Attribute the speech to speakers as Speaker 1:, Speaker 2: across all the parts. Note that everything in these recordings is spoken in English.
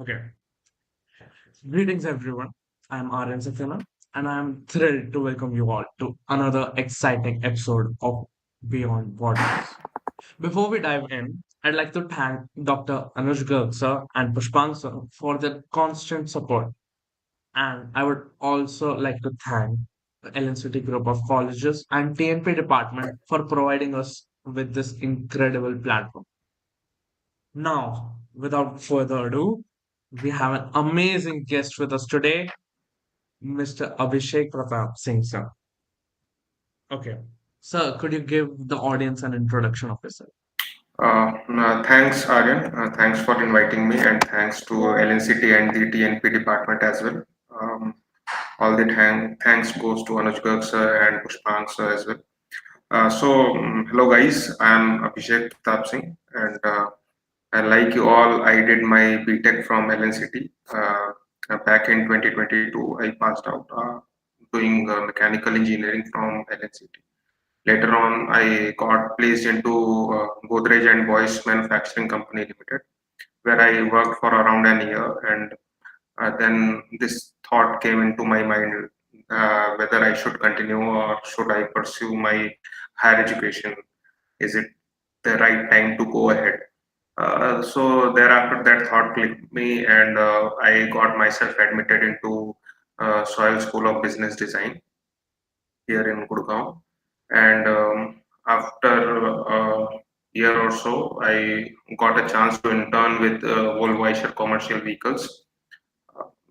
Speaker 1: Okay. Greetings, everyone. I'm Aryan Safina, and I'm thrilled to welcome you all to another exciting episode of Beyond Borders. Before we dive in, I'd like to thank Dr. Anuj Garg sir and Pushpang sir for their constant support. And I would also like to thank the LNCT group of colleges and TNP department for providing us with this incredible platform. Now, without further ado, we have an amazing guest with us today, Mr. Abhishek Pratap Singh, sir. Okay. Sir, could you give the audience an introduction of yourself?
Speaker 2: Thanks, Aryan. Thanks for inviting me, and thanks to LNCT and the TNP department as well. Um, all the thanks goes to Anuj Garg sir and Pushpang sir as well. Hello guys, I'm Abhishek Pratap Singh, and like you all, I did my BTech from LNCT. Back in 2022, I passed out doing mechanical engineering from LNCT. Later on, I got placed into Godrej and Boyce Manufacturing Company Limited, where I worked for around an year. And then this thought came into my mind whether I should continue or should I pursue my higher education. Is it the right time to go ahead? So thereafter, that thought clicked me, and I got myself admitted into Soil School of Business Design here in Gurgaon. And after a year or so, I got a chance to intern with Volvo Eicher Commercial Vehicles.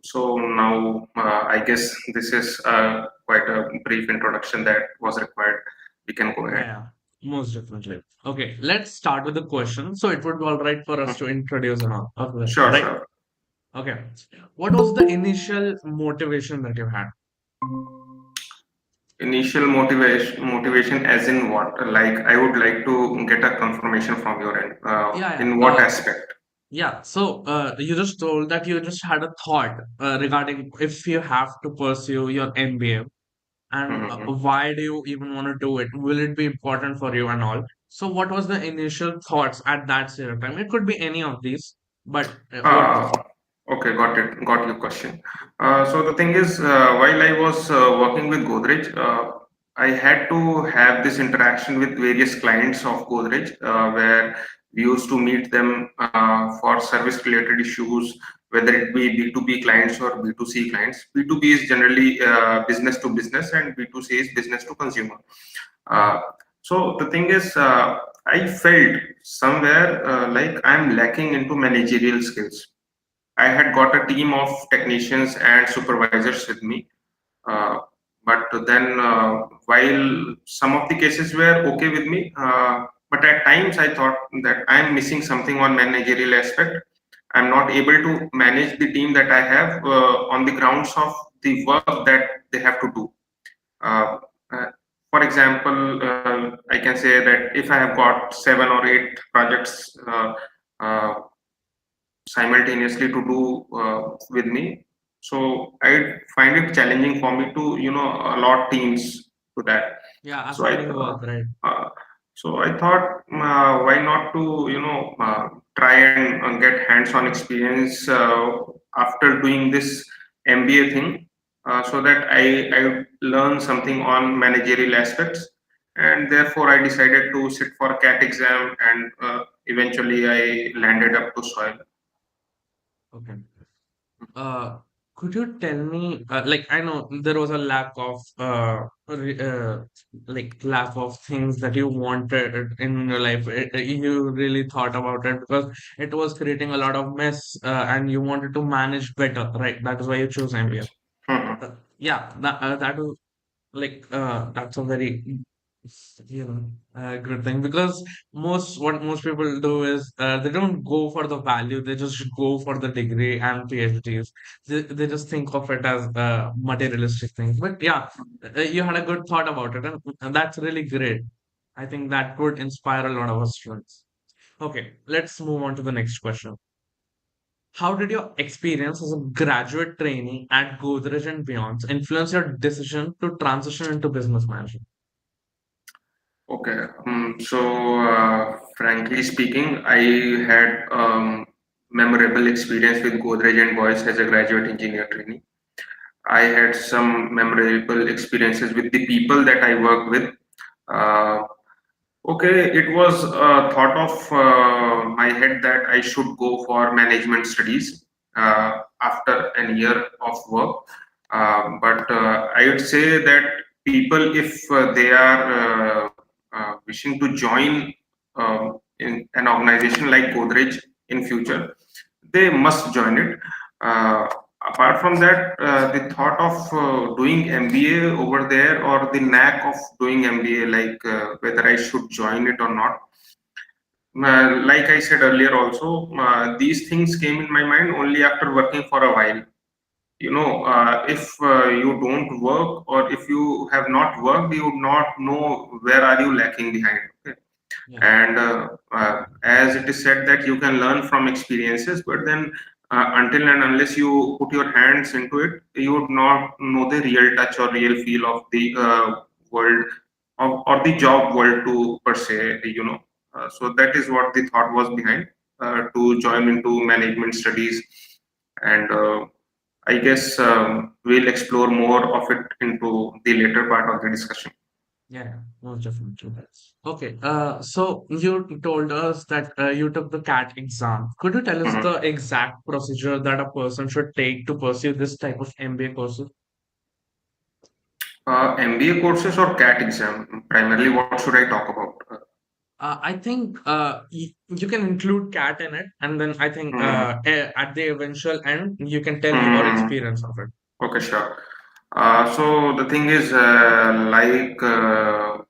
Speaker 2: So now I guess this is quite a brief introduction that was required. We can go ahead.
Speaker 1: Yeah, most definitely. Okay, let's start with the question. So it would be all right for us
Speaker 2: Mhm.
Speaker 1: to introduce and all. Okay,
Speaker 2: Sure,
Speaker 1: right?
Speaker 2: sure.
Speaker 1: Okay. What was the initial motivation that you had?
Speaker 2: Initial motivation as in what? Like I would like to get a confirmation from your end.
Speaker 1: Yeah, yeah.
Speaker 2: In what aspect?
Speaker 1: Yeah. So, you just told that you just had a thought regarding if you have to pursue your MBA. And
Speaker 2: Mhm.
Speaker 1: why do you even want to do it? Will it be important for you and all? So what was the initial thoughts at that stage of time? It could be any of these, but what
Speaker 2: Uh,
Speaker 1: was it?
Speaker 2: okay, got it. Got your question. So the thing is, while I was working with Godrej, I had to have this interaction with various clients of Godrej, where we used to meet them for service-related issues, whether it be B2B clients or B2C clients. B2B is generally business to business, and B2C is business to consumer. Uh, so the thing is, I felt somewhere like I'm lacking into managerial skills. I had got a team of technicians and supervisors with me. Uh, but then, while some of the cases were okay with me, but at times I thought that I'm missing something on managerial aspect. I'm not able to manage the team that I have on the grounds of the work that they have to do. Uh, uh, for example, I can say that if I have got 7 or 8 projects simultaneously to do with me, so I find it challenging for me to allot teams to that.
Speaker 1: Yeah,
Speaker 2: So I
Speaker 1: assigning work, right?
Speaker 2: uh, I thought why not to try and get hands-on experience after doing this MBA thing, so that I learn something on managerial aspects, and therefore I decided to sit for a CAT exam, and eventually I landed up to soil.
Speaker 1: Okay. Uh, could you tell me, like, I know there was a lack of, like, lack of things that you wanted in your life. You really thought about it because it was creating a lot of mess, and you wanted to manage better, right? That is why you chose MBA.
Speaker 2: Yes. Mhm.
Speaker 1: Yeah, that was like that's a very you know good thing because what most people do is they don't go for the value, they just go for the degree and PhDs. They just think of it as materialistic things, but yeah, you had a good thought about it, and that's really great. I think that would inspire a lot of our students. Okay, let's move on to the next question. How did your experience as a graduate trainee at Godrej and Beyond influence your decision to transition into business management?
Speaker 2: Okay. Frankly speaking, I had memorable experience with Godrej and Boyce as a graduate engineer trainee. I had some memorable experiences with the people that I worked with. Uh, Okay, it was a thought of my head that I should go for management studies after a year of work. But I would say that people, if they are wishing to join in an organization like Godrej in future, they must join it. Uh, Apart from that, the thought of doing MBA over there or the knack of doing MBA, like whether I should join it or not. Like I said earlier, also, these things came in my mind only after working for a while. If you don't work or if you have not worked, you would not know where are you lacking behind. Okay?
Speaker 1: Yeah.
Speaker 2: And as it is said that you can learn from experiences, but then until and unless you put your hands into it, you would not know the real touch or real feel of the world or the job world to per se. So that is what the thought was behind to join into management studies. And I guess we'll explore more of it into the later part of the discussion.
Speaker 1: Yeah, most definitely. Okay, so you told us that you took the CAT exam. Could you tell us
Speaker 2: Mhm.
Speaker 1: the exact procedure that a person should take to pursue this type of MBA courses?
Speaker 2: MBA courses or CAT exam? Primarily, what should I talk about?
Speaker 1: I think you can include CAT in it, and then I think
Speaker 2: Hmm.
Speaker 1: at the eventual end, you can tell your
Speaker 2: Hmm.
Speaker 1: experience of it.
Speaker 2: Okay, sure. So the thing is, like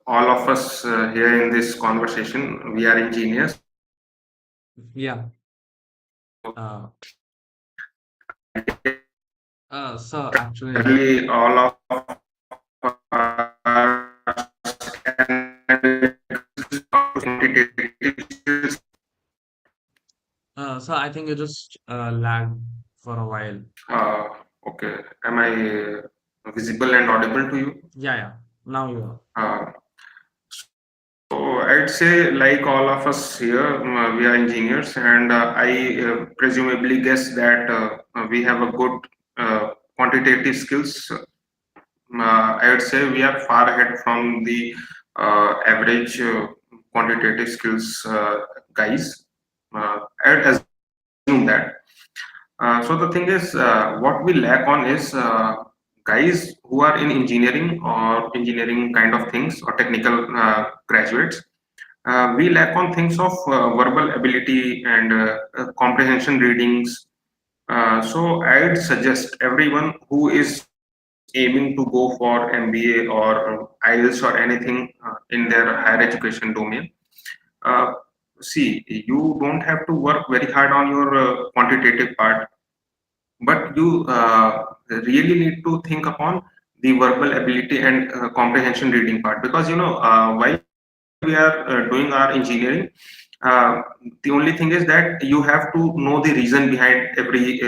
Speaker 2: all of us here in this conversation, we are engineers.
Speaker 1: Yeah.
Speaker 2: So
Speaker 1: Uh, so actually,
Speaker 2: primarily, all of us and quantitative skills.
Speaker 1: so I think you just lagged for a while.
Speaker 2: Uh, okay, am I visible and audible to you?
Speaker 1: Yeah, yeah. Now you are.
Speaker 2: Uh, So I'd say, like all of us here, we are engineers, and I presumably guess that we have a good quantitative skills. I would say we are far ahead from the average quantitative skills guys. I would assume that. So the thing is, what we lack on is guys who are in engineering or engineering kind of things or technical graduates. We lack on things of verbal ability and comprehension readings. So I'd suggest everyone who is aiming to go for MBA or IELTS or anything in their higher education domain. Uh, See, you don't have to work very hard on your quantitative part, but you really need to think upon the verbal ability and comprehension reading part, because while we are doing our engineering, uh, the only thing is that you have to know the reason behind every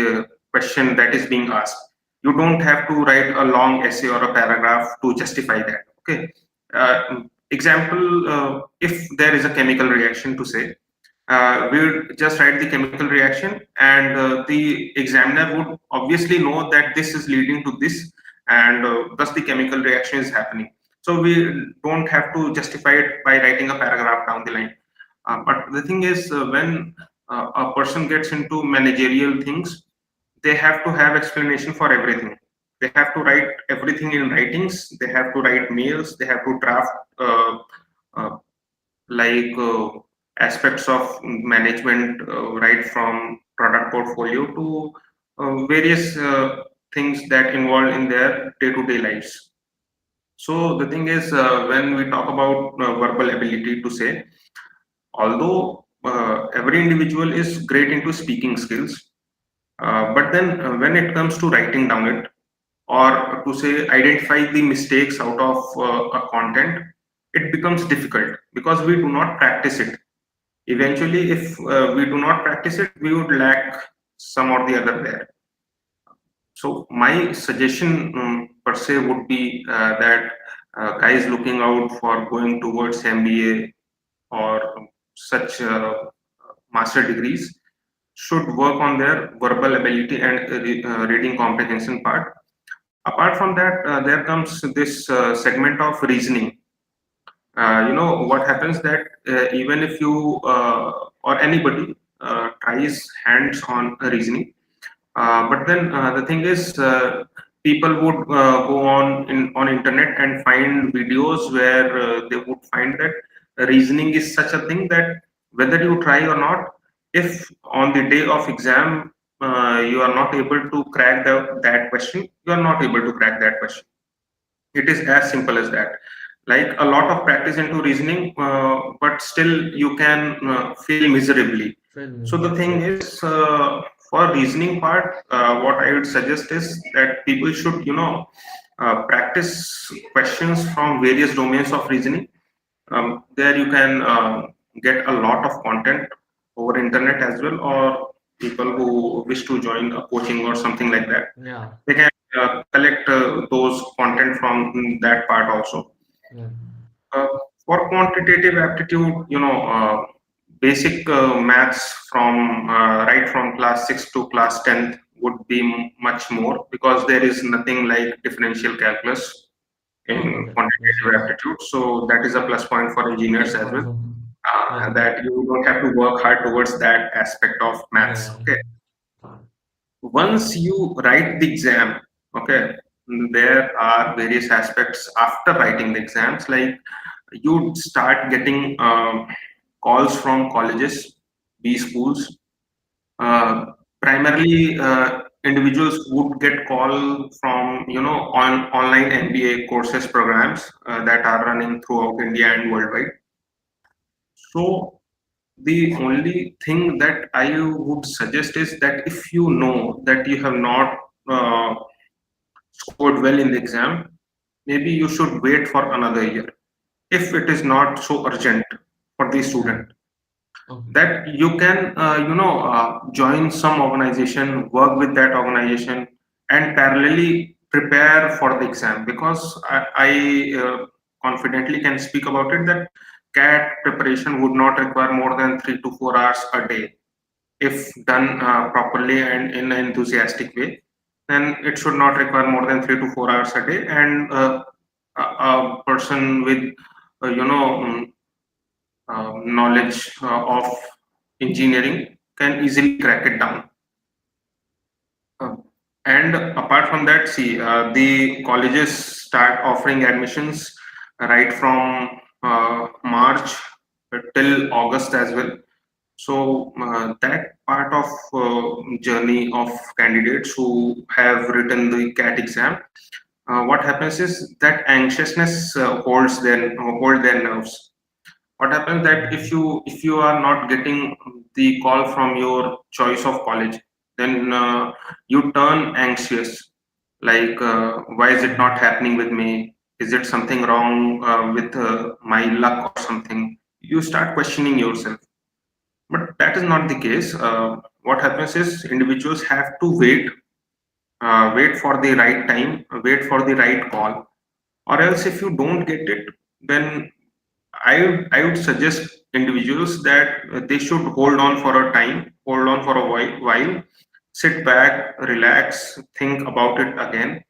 Speaker 2: question that is being asked. You don't have to write a long essay or a paragraph to justify that. Okay. Example, if there is a chemical reaction to say, we would just write the chemical reaction, and the examiner would obviously know that this is leading to this, and thus the chemical reaction is happening. So we don't have to justify it by writing a paragraph down the line. But the thing is, when a person gets into managerial things, they have to have explanation for everything. They have to write everything in writings. They have to write mails. They have to draft uh, like aspects of management, right from product portfolio to various things that involve in their day-to-day lives. So the thing is, when we talk about verbal ability to say, although every individual is great into speaking skills, but then when it comes to writing down it, or to say identify the mistakes out of a content, it becomes difficult because we do not practice it. Eventually, if we do not practice it, we would lack some or the other there. So my suggestion per se would be that guys looking out for going towards MBA or such master degrees, should work on their verbal ability and reading comprehension part. Apart from that, there comes this segment of reasoning. What happens that even if you or anybody tries hands-on reasoning, but then the thing is, people would go on internet and find videos where they would find that reasoning is such a thing that whether you try or not, if on the day of exam you are not able to crack that question, you are not able to crack that question. It is as simple as that. Like a lot of practice into reasoning, but still you can fail miserably. So the
Speaker 1: Yes,
Speaker 2: thing
Speaker 1: yes.
Speaker 2: is, for reasoning part, what I would suggest is that people should, practice questions from various domains of reasoning. There you can get a lot of content over internet as well, or people who wish to join a coaching or something like that,
Speaker 1: Yeah,
Speaker 2: they can collect those content from that part also.
Speaker 1: yeah,
Speaker 2: Uh, for quantitative aptitude, basic maths from right from class 6 to class 10th would be much more, because there is nothing like differential calculus
Speaker 1: oh,
Speaker 2: in
Speaker 1: okay. Yes,
Speaker 2: quantitative
Speaker 1: yes.
Speaker 2: aptitude. So that is a plus point for engineers
Speaker 1: Plus
Speaker 2: as
Speaker 1: point
Speaker 2: well.
Speaker 1: for, yeah,
Speaker 2: That you don't have to work hard towards that aspect of maths.
Speaker 1: yeah,
Speaker 2: Okay. Once you write the exam, okay, there are various aspects after writing the exams. Like you start getting calls from colleges, B schools. Primarily, individuals would get call from on online MBA courses programs that are running throughout India and worldwide. So the only thing that I would suggest is that if you know that you have not uh, scored well in the exam, maybe you should wait for another year if it is not so urgent for the
Speaker 1: yeah.
Speaker 2: student.
Speaker 1: Okay.
Speaker 2: That you can, join some organization, work with that organization, and parallelly prepare for the exam. Because I confidently can speak about it that CAT preparation would not require more than 3 to 4 hours a day if done properly and in an enthusiastic way. Then it should not require more than 3 to 4 hours a day, and a person with knowledge of engineering can easily crack it down. Uh, and apart from that, see, the colleges start offering admissions right from March till August as well. So that part of journey of candidates who have written the CAT exam, what happens is that anxiousness hold their nerves. What happens that if you are not getting the call from your choice of college, then you turn anxious. Like, why is it not happening with me? Is it something wrong with my luck or something? You start questioning yourself, but that is not the case. What happens is individuals have to wait for the right time, wait for the right call, or else if you don't get it, then I would suggest individuals that they should hold on for a time, hold on for a while, sit back, relax, think about it again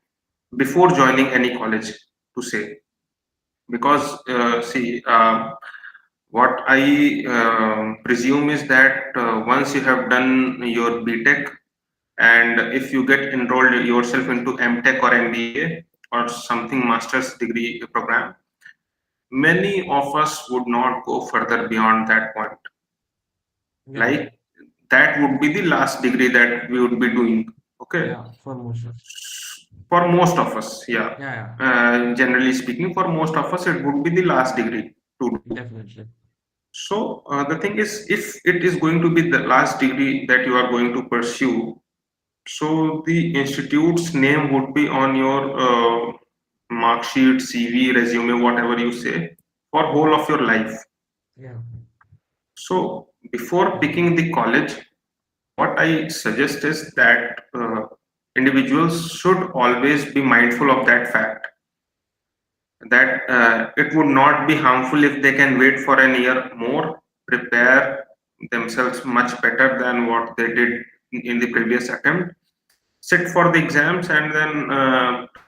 Speaker 2: before joining any college, to say. Because see, what I presume is that once you have done your BTech, and if you get enrolled yourself into MTech or MBA or something master's degree program, many of us would not go further beyond that point.
Speaker 1: Yeah,
Speaker 2: Like that would be the last degree that we would be doing. Okay,
Speaker 1: yeah, for motion.
Speaker 2: for most of us, yeah.
Speaker 1: Yeah, yeah,
Speaker 2: Generally speaking, for most of us, it would be the last degree to do.
Speaker 1: definitely.
Speaker 2: So the thing is, if it is going to be the last degree that you are going to pursue, so the institute's name would be on your mark sheet, CV, resume, whatever you say, for whole of your life.
Speaker 1: Yeah,
Speaker 2: So before picking the college, what I suggest is that individuals should always be mindful of that fact, that it would not be harmful if they can wait for an year more, prepare, themselves much better than what they did in the previous attempt, sit for the exams, and then try to crack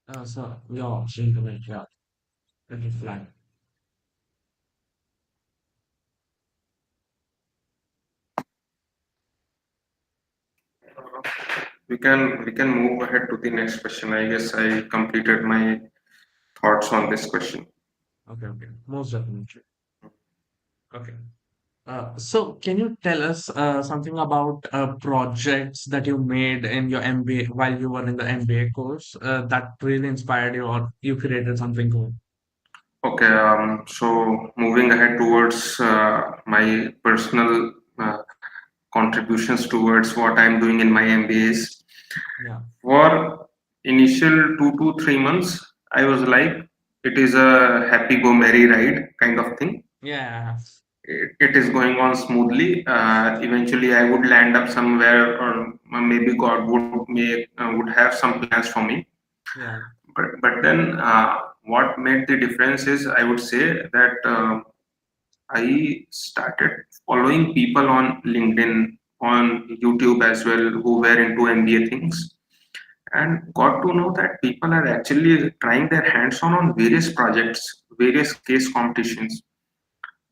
Speaker 2: the exams.
Speaker 1: So your internet, yeah, it is flat.
Speaker 2: We can move ahead to the next question. I guess I completed my thoughts on this question.
Speaker 1: Okay, okay, most definitely. Okay. So can you tell us something about projects that you made in your MBA while you were in the MBA course that really inspired you or you created something cool?
Speaker 2: Okay, so moving ahead towards my personal contributions towards what I'm doing in my MBAs.
Speaker 1: Yeah.
Speaker 2: For initial 2 to 3 months, I was like, it is a happy go merry ride kind of thing.
Speaker 1: Yeah.
Speaker 2: It is going on smoothly. Eventually, I would land up somewhere, or maybe God would have some plans for me.
Speaker 1: Yeah.
Speaker 2: But then, what made the difference is, I would say that I started following people on LinkedIn, on YouTube as well, who were into MBA things, and got to know that people are actually trying their hands on various projects, various case competitions.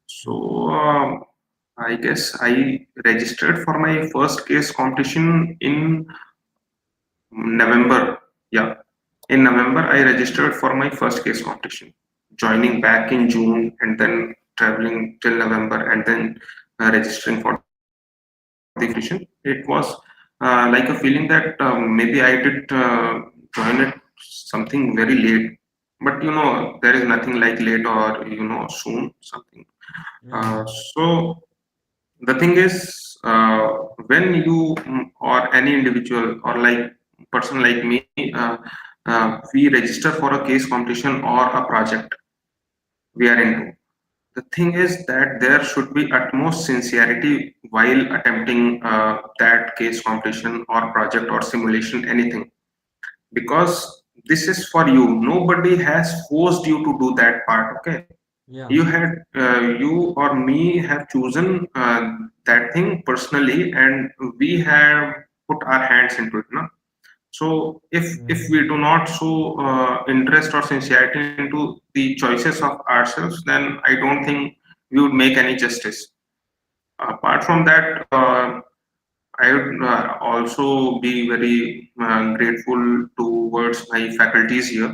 Speaker 2: So I guess I registered for my first case competition in November. Yeah, in November I registered for my first case competition, joining back in June and then traveling till November and then registering for the competition. It was like a feeling that maybe I did join it something very late. But there is nothing like late or soon something.
Speaker 1: Yeah.
Speaker 2: So the thing is, when you or any individual or like person like me, we register for a case competition or a project we are into. The thing is that there should be utmost sincerity while attempting that case competition or project or simulation, anything, because this is for you. Nobody has forced you to do that part. Okay,
Speaker 1: Yeah.
Speaker 2: you or me have chosen that thing personally, and we have put our hands into it. No? So if
Speaker 1: Yeah.
Speaker 2: we do not show interest or sincerity into the choices of ourselves, then I don't think we would make any justice. Apart from that, I would also be very grateful towards my faculties here,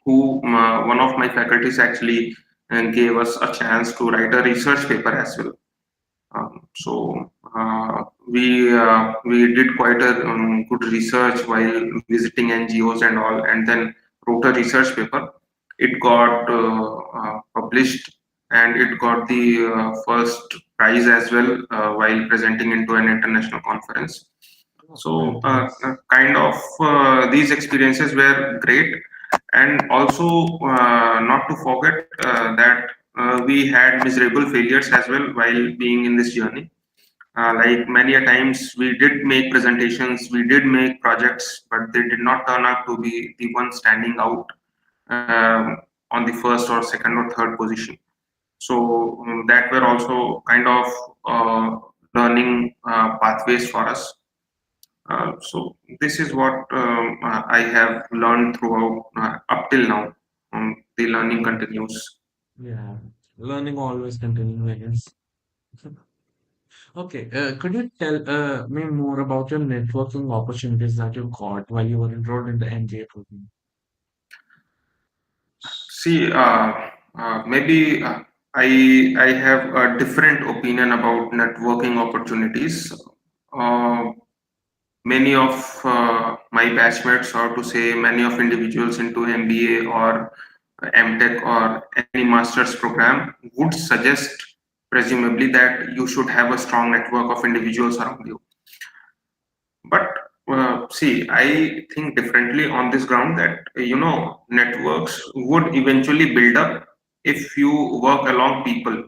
Speaker 2: who one of my faculties actually gave us a chance to write a research paper as well. So we did quite a good research while visiting NGOs and all, and then wrote a research paper. It got published, and it got the first prize as well while presenting into an international conference.
Speaker 1: Oh,
Speaker 2: So
Speaker 1: nice.
Speaker 2: kind of these experiences were great, and also not to forget that we had miserable failures as well while being in this journey. Like many a times, we did make presentations, we did make projects, but they did not turn out to be the one standing out on the first or second or third position. So that were also kind of learning pathways for us. So this is what I have learned throughout up till now. The learning continues.
Speaker 1: Yeah. Learning always continuing, I guess. Okay. Could you tell me more about your networking opportunities that you got while you were enrolled in the MBA program?
Speaker 2: See, maybe I have a different opinion about networking opportunities. Uh, Many of my batchmates, or to say many of individuals into MBA or MTech or any master's program, would suggest presumably that you should have a strong network of individuals around you. But see, I think differently on this ground that networks would eventually build up if you work along people.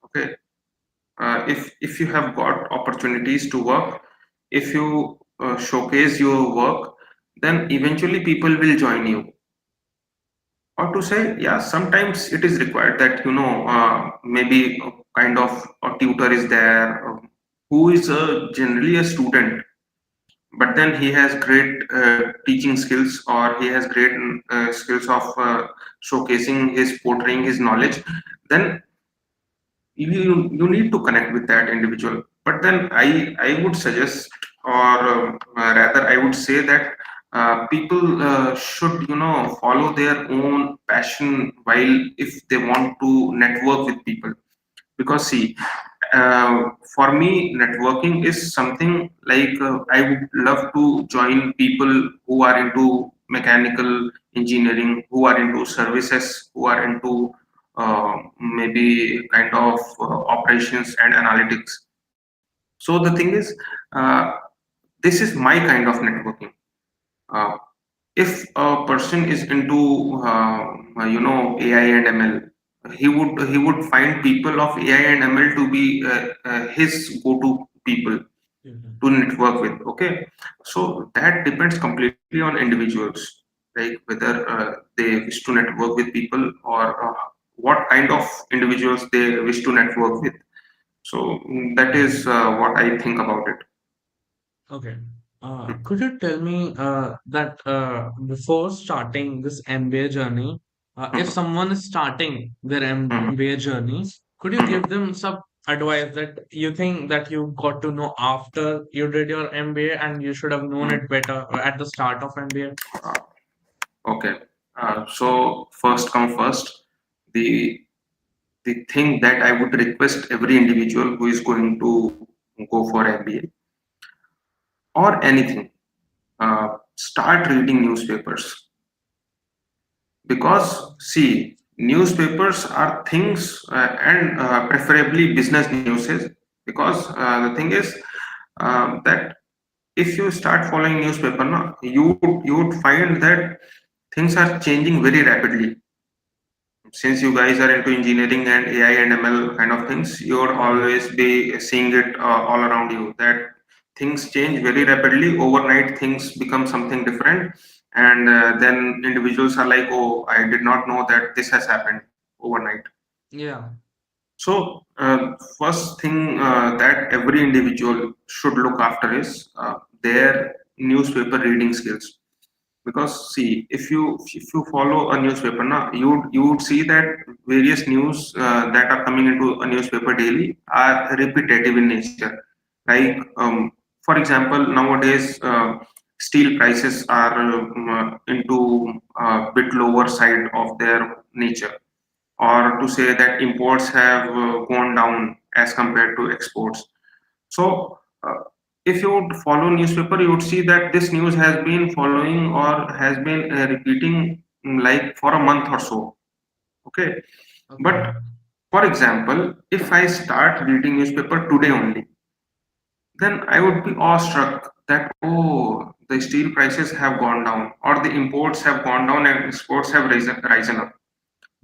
Speaker 2: Okay, if you have got opportunities to work, if you showcase your work, then eventually people will join you. Or to say, yeah, sometimes it is required that, maybe a kind of a tutor is there, who is generally a student, but then he has great teaching skills, or he has great skills of showcasing his portraying his knowledge. Then you need to connect with that individual. But then I would suggest, or rather I would say that people should follow their own passion while if they want to network with people. Because see, for me networking is something like, I would love to join people who are into mechanical engineering, who are into services, who are into maybe kind of operations and analytics. So the thing is, uh, this is my kind of networking. uh, if a person is into AI and ML, he would find people of AI and ML to be his go-to people
Speaker 1: Mhm.
Speaker 2: to network with. Okay, so that depends completely on individuals, like whether they wish to network with people, or what kind of individuals they wish to network with. So that
Speaker 1: Yeah.
Speaker 2: is what I think about it.
Speaker 1: Okay. Could you tell me that before starting this MBA journey, if
Speaker 2: Mhm.
Speaker 1: someone is starting their
Speaker 2: Mhm.
Speaker 1: MBA journey, could you give them some advice that you think that you got to know after you did your MBA and you should have known
Speaker 2: Mhm.
Speaker 1: it better at the start of MBA?
Speaker 2: Uh, okay. So first come first, the the thing that I would request every individual who is going to go for MBA or anything, start reading newspapers. Because see, newspapers are things, and preferably business newses. Because the thing is, that if you start following newspaper, no, you would find that things are changing very rapidly. Since you guys are into engineering and AI and ML kind of things, you would
Speaker 1: Yeah.
Speaker 2: always be seeing it all around you. That things change very rapidly. Overnight, things become something different, and then individuals are like, "Oh, I did not know that this has happened overnight."
Speaker 1: Yeah.
Speaker 2: So, first thing that every individual should look after is their newspaper reading skills. Because see, if you follow a newspaper now, you would see that various news that are coming into a newspaper daily are repetitive in nature. Like, for example, nowadays steel prices are into a bit lower side of their nature, or to say that imports have gone down as compared to exports. So, if you would follow newspaper, you would see that this news has been following or has been repeating, like for a month or so. Okay,
Speaker 1: Okay.
Speaker 2: but for example, if I start reading newspaper today only, then I would be awestruck that, oh, the steel prices have gone down, or the imports have gone down and exports have risen up.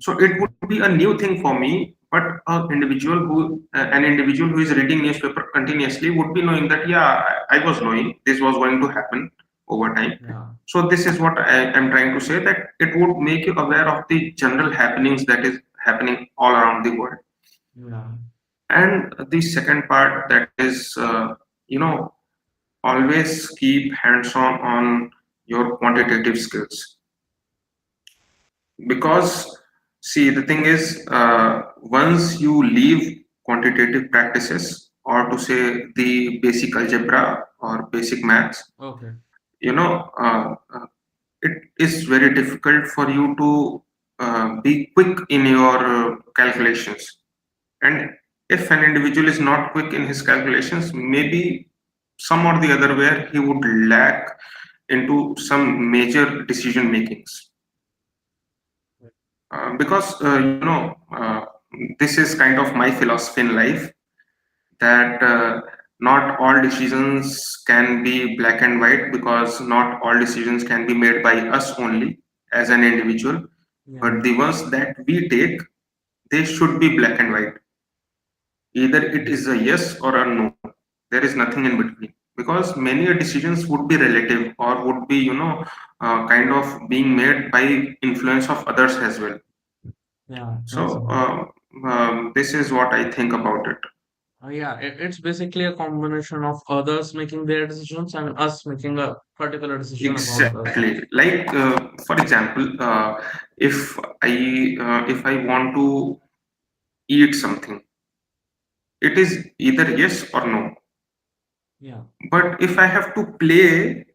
Speaker 2: So it would be a new thing for me, but an individual who is reading newspaper continuously would be knowing that, yeah, I was knowing this was going to happen over time.
Speaker 1: Yeah.
Speaker 2: So this is what I am trying to say, that it would make you aware of the general happenings that is happening all around the world.
Speaker 1: Yeah.
Speaker 2: And the second part, that is, always keep hands on your quantitative skills. Because see, the thing is, once you leave quantitative practices, or to say the basic algebra or basic maths,
Speaker 1: Okay.
Speaker 2: you know uh, uh, it is very difficult for you to be quick in your calculations. And if an individual is not quick in his calculations, maybe some or the other where he would lack into some major decision makings. Because this is kind of my philosophy in life, that not all decisions can be black and white, because not all decisions can be made by us only as an individual,
Speaker 1: Yeah.
Speaker 2: but the ones that we take, they should be black and white. Either it is a yes or a no. There is nothing in between. because many decisions would be relative or would be, kind of being made by influence of others as well.
Speaker 1: Yeah,
Speaker 2: So
Speaker 1: exactly.
Speaker 2: this is what I think about it.
Speaker 1: Yeah, it's basically a combination of others making their decisions and us making a particular decision about us.
Speaker 2: Exactly. Like for example, if I want to eat something, it is either yes or no.
Speaker 1: Yeah,
Speaker 2: But if I have to play,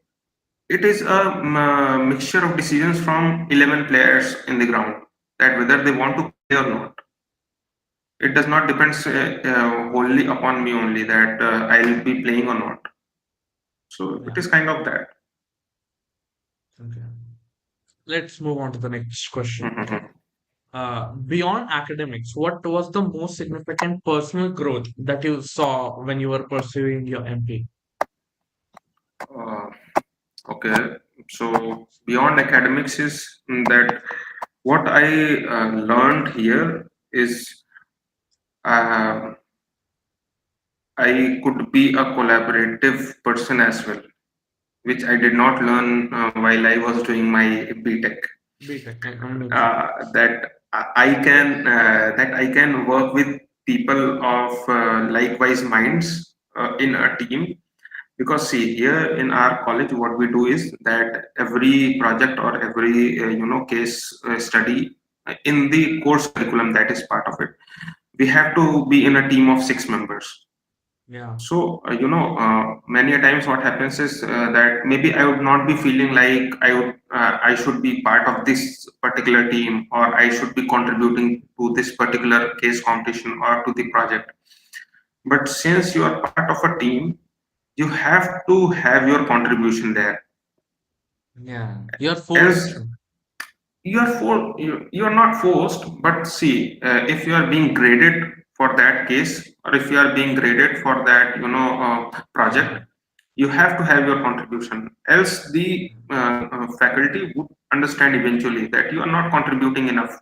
Speaker 2: it is a mixture of decisions from 11 players in the ground, that whether they want to play or not. It does not depend wholly upon me only, that I'll be playing or not. So it
Speaker 1: yeah.
Speaker 2: is kind of that.
Speaker 1: Okay. Let's move on to the next question.
Speaker 2: Mhm.
Speaker 1: Beyond academics, what was the most significant personal growth that you saw when you were pursuing your MP?
Speaker 2: Uh, okay. So beyond academics is that what I learned here is uh, I could be a collaborative person as well, which I did not learn while I was doing my BTech.
Speaker 1: BTech, me too.
Speaker 2: That I can work with people of likewise minds in a team. Because see, here in our college, what we do is that every project or every case study in the course curriculum, that is part of it, we have to be in a team of 6 members.
Speaker 1: Yeah,
Speaker 2: So, many a times what happens is that maybe I would not be feeling like I should be part of this particular team, or I should be contributing to this particular case competition or to the project. But since you are part of a team, you have to have your contribution there.
Speaker 1: yeah. You're forced
Speaker 2: Else,
Speaker 1: to.
Speaker 2: you are not forced, but see, if you are being graded for that case, or if you are being graded for that project, you have to have your contribution, else the faculty would understand eventually that you are not contributing enough.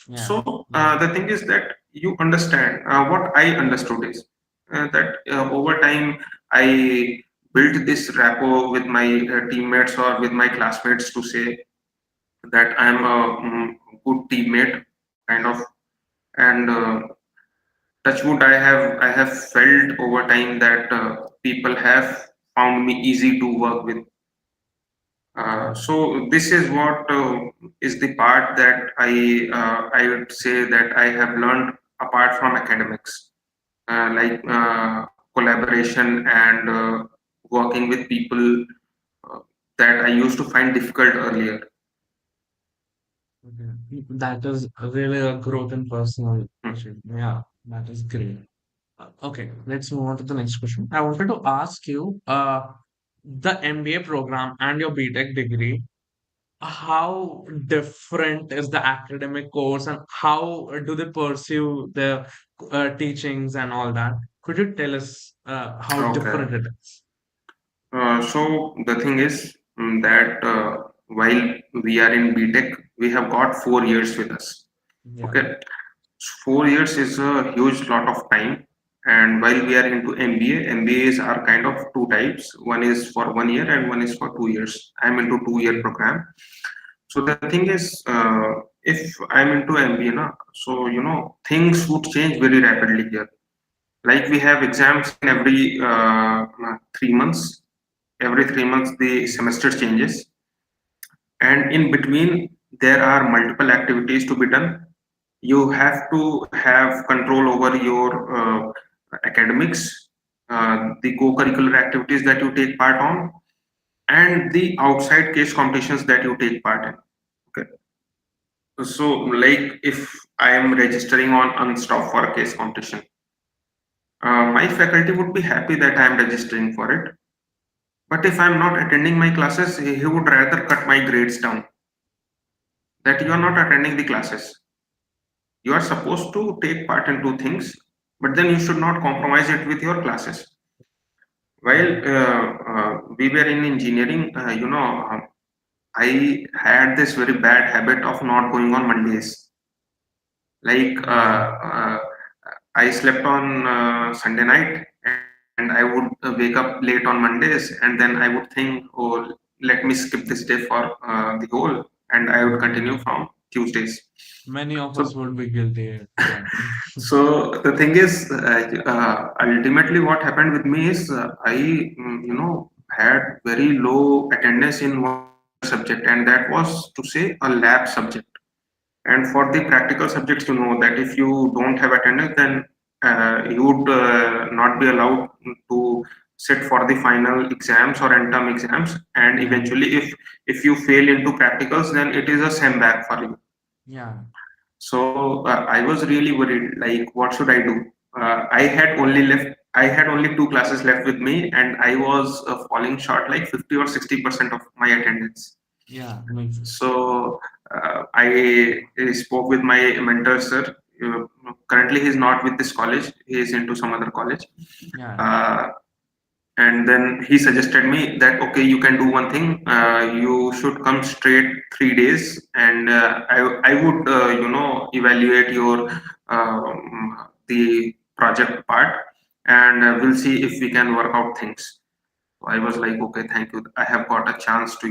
Speaker 1: Yeah,
Speaker 2: So
Speaker 1: yeah.
Speaker 2: the thing is that you understand, what I understood is that over time I built this rapport with my teammates or with my classmates to say that I am a good teammate, kind of. And touchwood, I have felt over time that people have found me easy to work with.
Speaker 1: Yeah.
Speaker 2: So this is what is the part that I would say that I have learned apart from academics, like collaboration and working with people uh, that I used to find difficult earlier.
Speaker 1: Okay. That is really a growth in personal
Speaker 2: Hmm.
Speaker 1: achievement. Yeah, that is great. Okay, let's move on to the next question. I wanted to ask you, the MBA program and your BTech degree, how different is the academic course and how do they pursue the teachings and all that? Could you tell us how
Speaker 2: Okay.
Speaker 1: different it is?
Speaker 2: So the thing is that while we are in BTech, we have got 4 years with us.
Speaker 1: Yeah.
Speaker 2: Okay, 4 years is a huge lot of time. And while we are into MBA, MBAs are kind of two types. One is for 1 year and one is for 2 years. I'm into 2 year program. So the thing is, if I'm into MBA, na, so things would change very rapidly here. Like we have exams in every 3 months. Every 3 months the semester changes, and in between there are multiple activities to be done. You have to have control over your academics, the co-curricular activities that you take part on, and the outside case competitions that you take part in. Okay, so like if I am registering on Unstop for a case competition, my faculty would be happy that I am registering for it. But if I'm not attending my classes, he would rather cut my grades down. That you are not attending the classes. You are supposed to take part in two things, but then you should not compromise it with your classes. While we were in engineering, I had this very bad habit of not going on Mondays. Like
Speaker 1: Yeah.
Speaker 2: I slept on Sunday night, and and I would wake up late on Mondays, and then I would think, oh, let me skip this day for the whole, and I would continue from Tuesdays.
Speaker 1: Many of us
Speaker 2: So,
Speaker 1: would be guilty to that.
Speaker 2: so the thing is, ultimately, what happened with me is had very low attendance in one particular subject, and that was to say a lab subject. And for the practical subjects, you know that if you don't have attendance, then you would not be allowed to sit for the final exams or end term exams. And
Speaker 1: Yeah,
Speaker 2: eventually, if you fail into practicals, then it is a setback for you.
Speaker 1: yeah,
Speaker 2: So I was really worried. Like, what should I do? I had only two classes left with me, and I was falling short like 50 or 60% of my attendance.
Speaker 1: yeah, makes sense.
Speaker 2: So I spoke with my mentor, sir. Currently, he's not with this college. He is into some other college.
Speaker 1: Yeah,
Speaker 2: Uh, and then he suggested me that okay, you can do one thing. You should come straight 3 days, and I would evaluate your the project part, and we'll see if we can work out things. So I was like, okay, thank you. I have got a chance to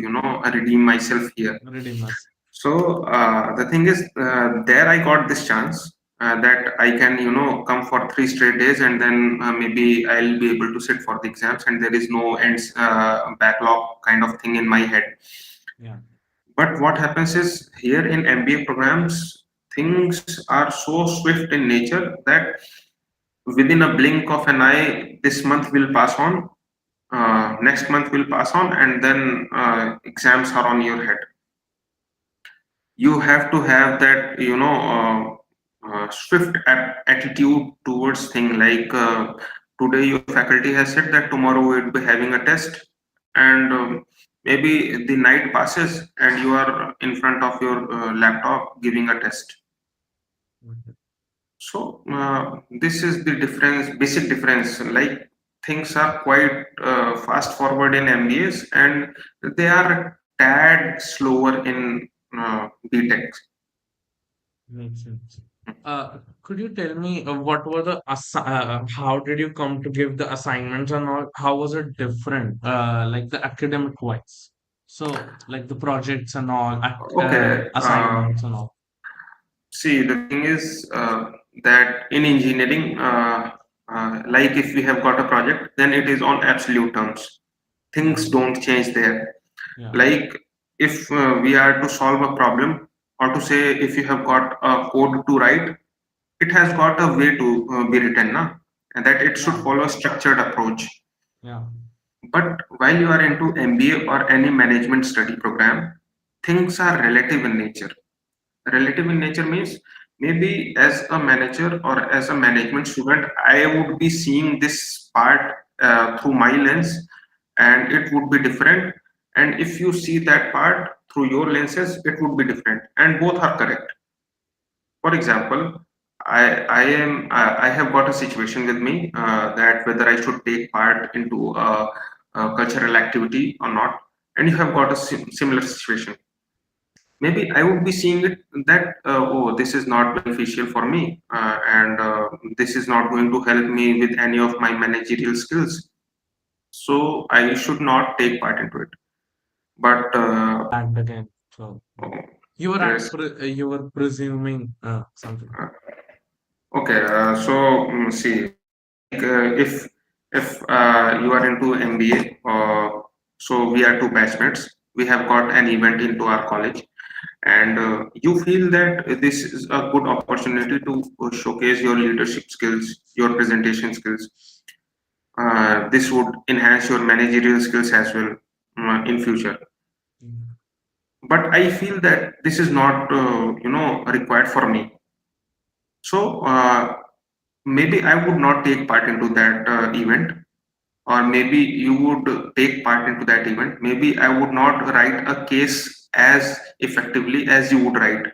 Speaker 2: redeem myself here.
Speaker 1: redeemers.
Speaker 2: So the thing is, there I got this chance that I can, come for 3 straight days, and then maybe I'll be able to sit for the exams, and there is no ends backlog kind of thing in my head.
Speaker 1: Yeah,
Speaker 2: But what happens is here in MBA programs, things are so swift in nature that within a blink of an eye, this month will pass on, next month will pass on, and then exams are on your head. You have to have that swift attitude towards thing like today your faculty has said that tomorrow we'll be having a test, and maybe the night passes and you are in front of your laptop giving a test.
Speaker 1: okay.
Speaker 2: So this is the difference, basic difference. Like things are quite fast forward in MBAs, and they are a tad slower in BTech.
Speaker 1: Makes sense. Could you tell me what were the how did you come to give the assignments and all? How was it different? Like the academic wise. So like the projects and all,
Speaker 2: Okay.
Speaker 1: assignments and all.
Speaker 2: See, the thing is that in engineering, like if we have got a project, then it is on absolute terms.
Speaker 1: Yeah,
Speaker 2: Things don't change there.
Speaker 1: yeah,
Speaker 2: Like if we are to solve a problem, or to say if you have got a code to write, it has got a way to be written, na? And that it should
Speaker 1: yeah,
Speaker 2: follow a structured approach.
Speaker 1: yeah,
Speaker 2: But while you are into MBA or any management study program, things are relative in nature. Relative in nature means maybe as a manager or as a management student, I would be seeing this part through my lens, and it would be different. And if you see that part through your lenses, it would be different. And both are correct. For example, I have got a situation with me that whether I should take part into a cultural activity or not, and you have got a similar situation. Maybe I would be seeing it that oh, this is not beneficial for me, and this is not going to help me with any of my managerial skills. So I should not take part into it. But
Speaker 1: back again. So you were
Speaker 2: yes,
Speaker 1: you were presuming something.
Speaker 2: okay. So see, like if you are into MBA, so we are two batchmates. We have got an event into our college, and you feel that this is a good opportunity to showcase your leadership skills, your presentation skills. This would enhance your managerial skills as well in future.
Speaker 1: Mm.
Speaker 2: But I feel that this is not required for me. So maybe I would not take part into that event, or maybe you would take part into that event. Maybe I would not write a case as effectively as you would write,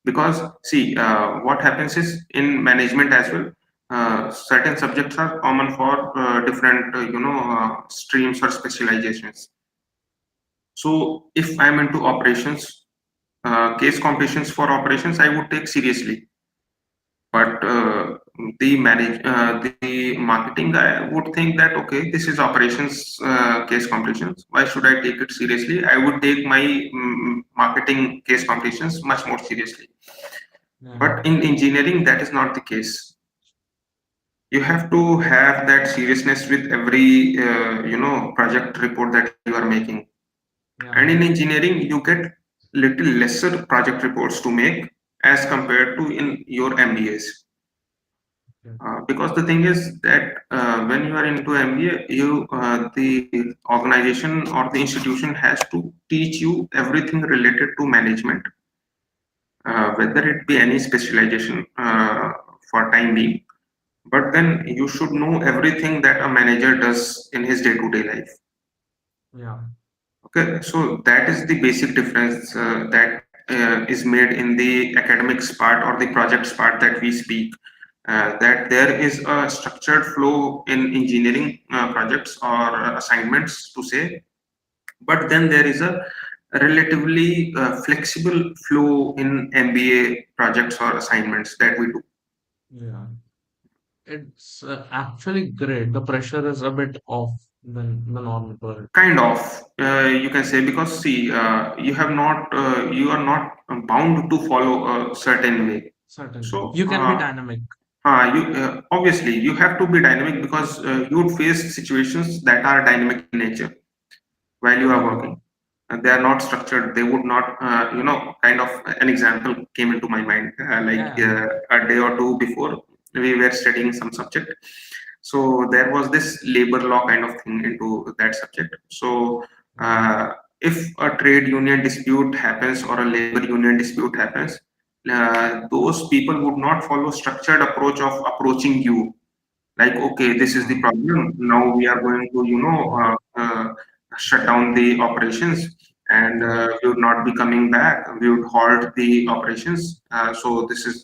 Speaker 2: because see what happens is in management as well, certain subjects are common for different streams or specializations. So if I'm into operations, case competitions for operations I would take seriously. But the marketing guy would think that okay, this is operations case completions. Why should I take it seriously? I would take my marketing case completions much more seriously.
Speaker 1: Yeah.
Speaker 2: But in engineering, that is not the case. You have to have that seriousness with every project report that you are making. And
Speaker 1: Yeah.
Speaker 2: in engineering, you get little lesser project reports to make as compared to in your MBAs.
Speaker 1: Okay.
Speaker 2: Because the thing is that when you are into MBA, the organization or the institution has to teach you everything related to management, whether it be any specialization for time being. But then you should know everything that a manager does in his day-to-day life.
Speaker 1: Yeah.
Speaker 2: Okay, so that is the basic difference that is made in the academics part or the projects part that we speak. That there is a structured flow in engineering projects or assignments to say, but then there is a relatively flexible flow in MBA projects or assignments that we do.
Speaker 1: Yeah. It's actually great. The pressure is a bit off than the normal world.
Speaker 2: Kind of, you can say, because see, you are not bound to follow a certain way.
Speaker 1: Certainly.
Speaker 2: So,
Speaker 1: You can be dynamic.
Speaker 2: you obviously you have to be dynamic because you would face situations that are dynamic in nature while you are
Speaker 1: Yeah.
Speaker 2: working. They are not structured. They would not, kind of an example came into my mind. Like
Speaker 1: Yeah.
Speaker 2: a day or two before, we were studying some subject. So there was this labor law kind of thing into that subject. So
Speaker 1: Yeah.
Speaker 2: if a trade union dispute happens or a labor union dispute happens, those people would not follow structured approach of approaching you like okay, this is the
Speaker 1: Yeah.
Speaker 2: problem, now we are going to shut down the operations, and
Speaker 1: Yeah.
Speaker 2: we would not be coming back, we would halt the operations, so this is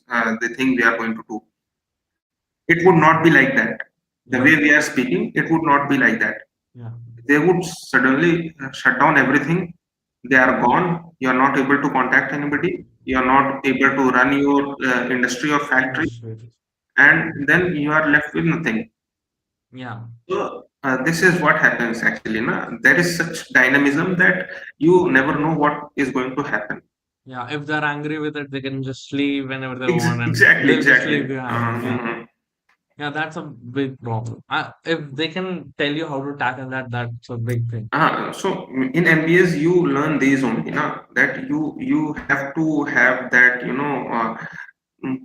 Speaker 2: the thing we are going to do. It would not be like that. The
Speaker 1: Yeah.
Speaker 2: way we are speaking, it would not be like that.
Speaker 1: Yeah.
Speaker 2: They would suddenly shut down everything. They are gone. You are not able to contact anybody. You are not able to run your industry or factory,
Speaker 1: Industry.
Speaker 2: and then you are left with nothing.
Speaker 1: Yeah.
Speaker 2: So this is what happens actually. Na? There is such dynamism that you never know what is going to happen.
Speaker 1: Yeah. If they're angry with it, they can just leave whenever they want and
Speaker 2: Exactly,
Speaker 1: they'll just
Speaker 2: exactly.
Speaker 1: leave you hanging. Yeah.
Speaker 2: Mhm.
Speaker 1: Yeah. That's a big problem. If they can tell you how to tackle that, that's a big thing.
Speaker 2: So in MBAs you learn these only, na? That you have to have that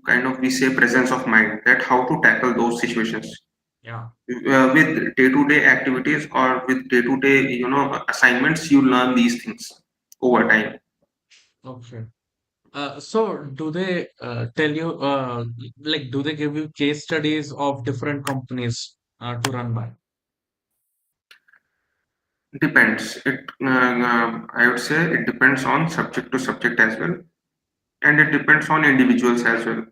Speaker 2: kind of we say presence of mind that how to tackle those situations
Speaker 1: Yeah.
Speaker 2: with day-to-day activities or with day-to-day assignments. You learn these things over time.
Speaker 1: Okay. So do they tell you do they give you case studies of different companies to run by?
Speaker 2: Depends. I would say it depends on subject to subject as well, and it depends on individuals as well.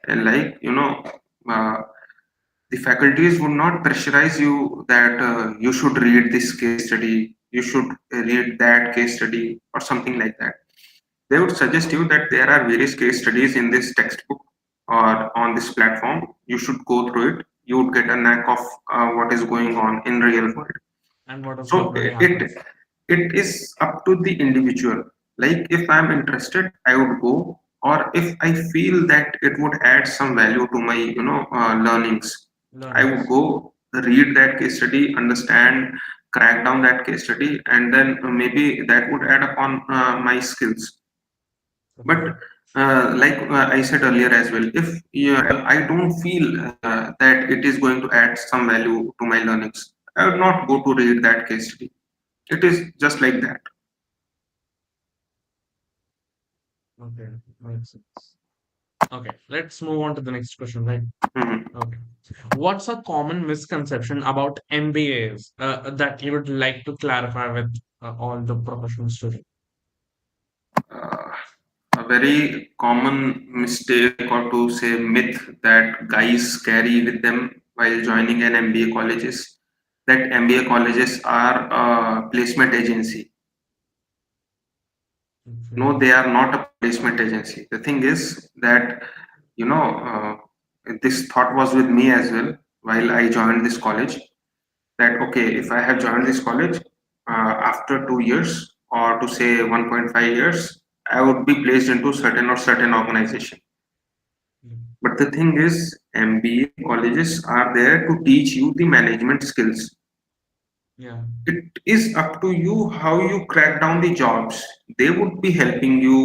Speaker 2: And like uh, the faculties would not pressurize you that you should read this case study, you should read that case study, or something like that. They would suggest you that there are various case studies in this textbook or on this platform. You should go through it. You would get a knack of what is going on in real world.
Speaker 1: And what is
Speaker 2: So
Speaker 1: literally happening?
Speaker 2: it is up to the individual. Like if I'm interested, I would go, or if I feel that it would add some value to my learnings, I would
Speaker 1: Learnings.
Speaker 2: go read that case study, understand, crack down that case study, and then maybe that would add upon my skills.
Speaker 1: Okay.
Speaker 2: But like I said earlier as well, if I don't feel that it is going to add some value to my learnings, I would not go to read that case study. It is just like that.
Speaker 1: Okay. Makes sense. Okay. Let's move on to the next question, right?
Speaker 2: Mhm.
Speaker 1: Okay. What's a common misconception about MBAs that you would like to clarify with all the professional students?
Speaker 2: Uh, a very common mistake or to say myth that guys carry with them while joining an MBA college is that MBA colleges are a placement agency.
Speaker 1: Okay.
Speaker 2: No, they are not a placement agency. The thing is that you know this thought was with me as well while I joined this college, that okay, if I have joined this college after 2 years, or to say 1.5 years, I would be placed into certain organization.
Speaker 1: mm,
Speaker 2: But the thing is, MBA colleges are there to teach you the management skills.
Speaker 1: yeah,
Speaker 2: It is up to you how you crack down the jobs. They would be helping you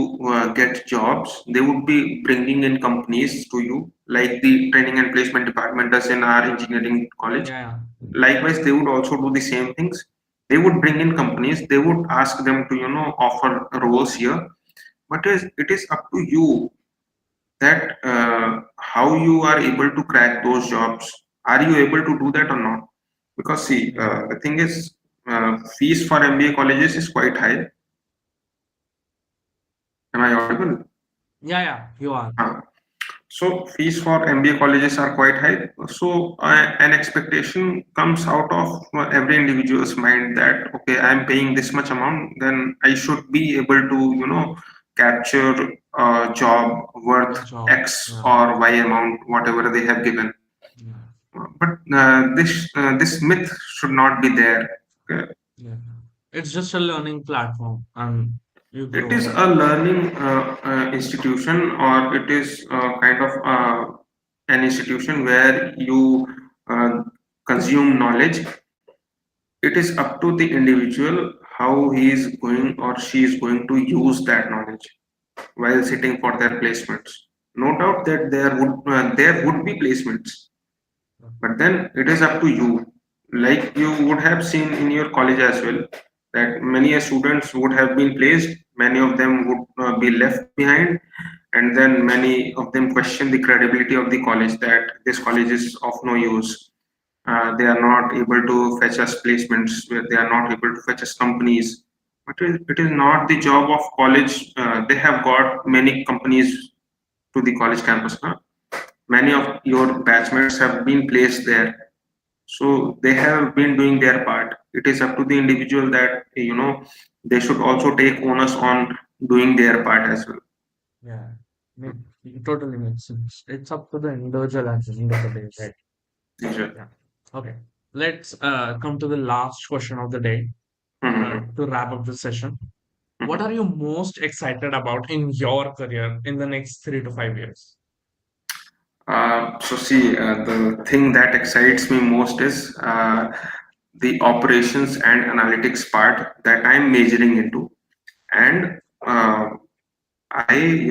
Speaker 2: get jobs. They would be bringing in companies to you, like the training and placement department does in our engineering college.
Speaker 1: yeah,
Speaker 2: Likewise, they would also do the same things. They would bring in companies. They would ask them to offer roles here. But it is up to you that how you are able to crack those jobs. Are you able to do that or not? Because see,
Speaker 1: yeah,
Speaker 2: the thing is, fees for MBA colleges is quite high. Am I audible?
Speaker 1: yeah, yeah, you are.
Speaker 2: Uh, so fees for MBA colleges are quite high. So an expectation comes out of every individual's mind that okay, I'm paying this much amount, then I should be able to capture a job
Speaker 1: A
Speaker 2: worth
Speaker 1: job.
Speaker 2: X
Speaker 1: Yeah,
Speaker 2: or Y amount, whatever they have given.
Speaker 1: yeah,
Speaker 2: But this myth should not be there.
Speaker 1: yeah. It's just a learning platform, and you
Speaker 2: It
Speaker 1: grow
Speaker 2: is
Speaker 1: there.
Speaker 2: a learning institution, or it is kind of an institution where you uh, consume knowledge. It is up to the individual how he is going or she is going to use that knowledge while sitting for their placements. No doubt that there would be placements, but then it is up to you. Like you would have seen in your college as well, that many students would have been placed, many of them would be left behind, and then many of them question the credibility of the college, that this college is of no use. They are not able to fetch us placements, where they are not able to fetch us companies. But it is not the job of college. They have got many companies to the college campus. Huh? Many of your batchmates have been placed there, so they have been doing their part. It is up to the individual that they should also take onus on doing their part as well.
Speaker 1: Yeah, it totally makes sense. It's up to the individual at the end of the day, right?
Speaker 2: Usually.
Speaker 1: Yeah. Okay. Let's come to the last question of the day
Speaker 2: Mhm.
Speaker 1: to wrap up this session. What
Speaker 2: Mhm.
Speaker 1: are you most excited about in your career in the next 3 to 5 years?
Speaker 2: So see, the thing that excites me most is the operations and analytics part that I'm majoring into, and I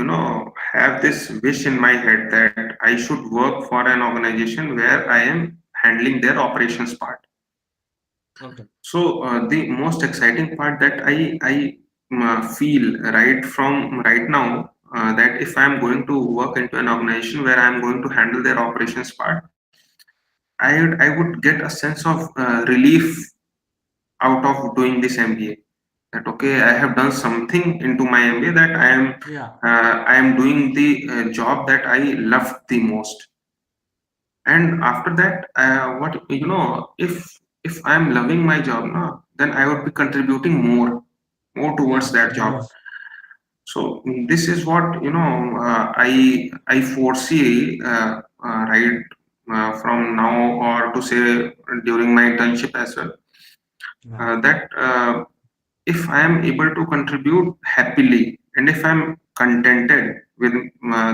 Speaker 2: have this wish in my head that I should work for an organization where I am handling their operations part.
Speaker 1: Okay.
Speaker 2: So the most exciting part that I feel right from right now, that if I'm going to work into an organization where I'm going to handle their operations part, I would get a sense of relief out of doing this MBA. That okay, I have done something into my MBA, that
Speaker 1: Yeah.
Speaker 2: I am doing the job that I love the most. And after that, what if I'm loving my job now, then I would be contributing more towards
Speaker 1: Yeah.
Speaker 2: that job.
Speaker 1: Most.
Speaker 2: So this is what I foresee, right, from now, or to say during my internship as well,
Speaker 1: Yeah.
Speaker 2: that if I am able to contribute happily, and if I'm contented with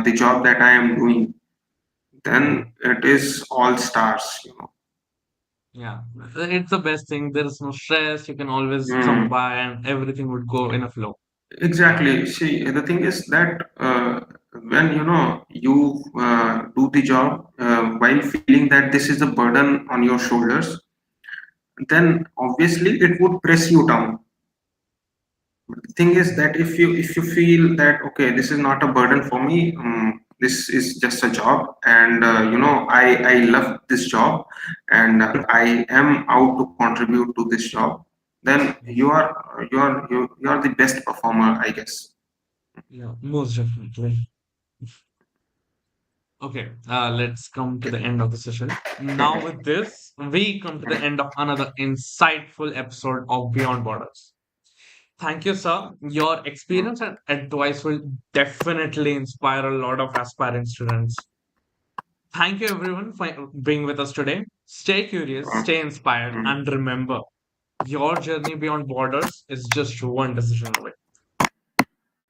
Speaker 2: the job that I am doing,
Speaker 1: Yeah.
Speaker 2: then it is all stars.
Speaker 1: Yeah. It's the best thing. There is no stress. You can always jump
Speaker 2: Hmm.
Speaker 1: by and everything would go in a flow. Yeah.
Speaker 2: Exactly. See, the thing is that when you do the job while feeling that this is a burden on your shoulders, then obviously it would press you down. But the thing is that if you feel that okay, this is not a burden for me, this is just a job, and I love this job, and I am out to contribute to this job, then you are the best performer, I guess.
Speaker 1: Yeah. Most definitely. Okay, let's come to the end of the session. Now, with this, we come to the end of another insightful episode of Beyond Borders. Thank you, sir. Your experience and advice will definitely inspire a lot of aspiring students. Thank you everyone for being with us today. Stay curious,
Speaker 2: Uh,
Speaker 1: stay inspired,
Speaker 2: mm,
Speaker 1: and remember, your journey beyond borders is just one decision away.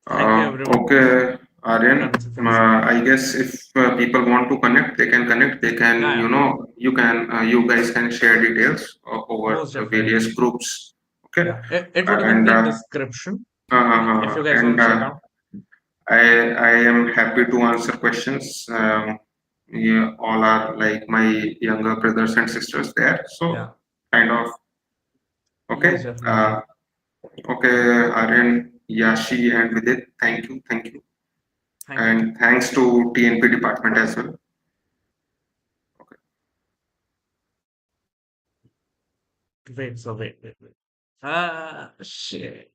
Speaker 1: Thank you everyone.
Speaker 2: okay, Aryan.
Speaker 1: Done with this.
Speaker 2: I guess if people want to connect, they can connect. They can,
Speaker 1: Yeah, yeah,
Speaker 2: you guys can share details over
Speaker 1: most definitely.
Speaker 2: various groups. Okay,
Speaker 1: Yeah, it would be in
Speaker 2: and
Speaker 1: the description if you guys
Speaker 2: and
Speaker 1: want to check out.
Speaker 2: I am happy to answer questions. Yeah, all are like my younger brothers and sisters there. So
Speaker 1: Yeah,
Speaker 2: kind of
Speaker 1: most
Speaker 2: okay.
Speaker 1: definitely.
Speaker 2: Okay, Aryan, Yashi, and Vidit. Thank you,
Speaker 1: Thank you.
Speaker 2: and thanks to TNP department as well. Okay.
Speaker 1: Wait, wait. Shit.